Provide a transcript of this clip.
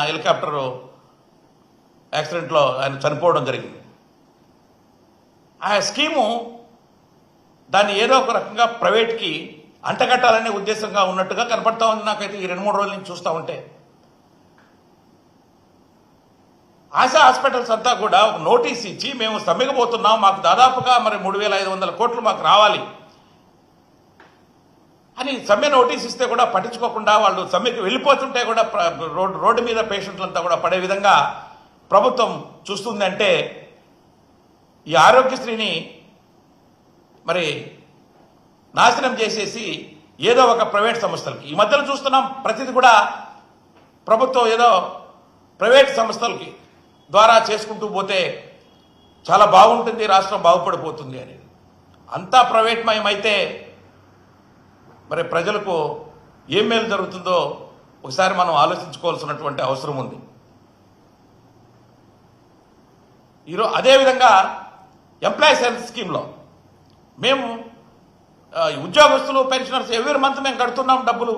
Helicopter యాక్సిడెంట్లో ఆయన చనిపోవడం జరిగింది. ఆ స్కీము దాన్ని ఏదో ఒక రకంగా ప్రైవేట్కి అంటగట్టాలనే ఉద్దేశంగా ఉన్నట్టుగా కనపడతా ఉంది నాకైతే ఈ 2-3 రోజుల నుంచి చూస్తూ ఉంటే. ఆశా హాస్పిటల్స్ అంతా కూడా ఒక నోటీస్ ఇచ్చి మేము సమ్మెకపోతున్నాం, మాకు దాదాపుగా మరి 3,500 కోట్లు మాకు రావాలి అని సమ్మె నోటీస్ ఇస్తే కూడా పట్టించుకోకుండా వాళ్ళు సమ్మెకి వెళ్ళిపోతుంటే కూడా రోడ్డు మీద పేషెంట్లంతా కూడా పడే విధంగా ప్రభుత్వం చూస్తుందంటే ఈ ఆరోగ్యశ్రీని మరి నాశనం చేసేసి ఏదో ఒక ప్రైవేట్ సంస్థలకి ఈ మధ్యలో చూస్తున్నాం. ప్రతిదీ కూడా ప్రభుత్వం ఏదో ప్రైవేట్ సంస్థలకి ద్వారా చేసుకుంటూ పోతే చాలా బాగుంటుంది, రాష్ట్రం బాగుపడిపోతుంది అని. అంతా ప్రైవేట్ మయమైతే మరి ప్రజలకు ఏం మేలు జరుగుతుందో ఒకసారి మనం ఆలోచించుకోవాల్సినటువంటి అవసరం ఉంది. ఈరోజు అదేవిధంగా ఎంప్లాయీస్ హెల్త్ స్కీమ్లో మేము ఉద్యోగస్తులు పెన్షనర్స్ ఎవ్రీ మంత్ మేము కడుతున్నాం డబ్బులు.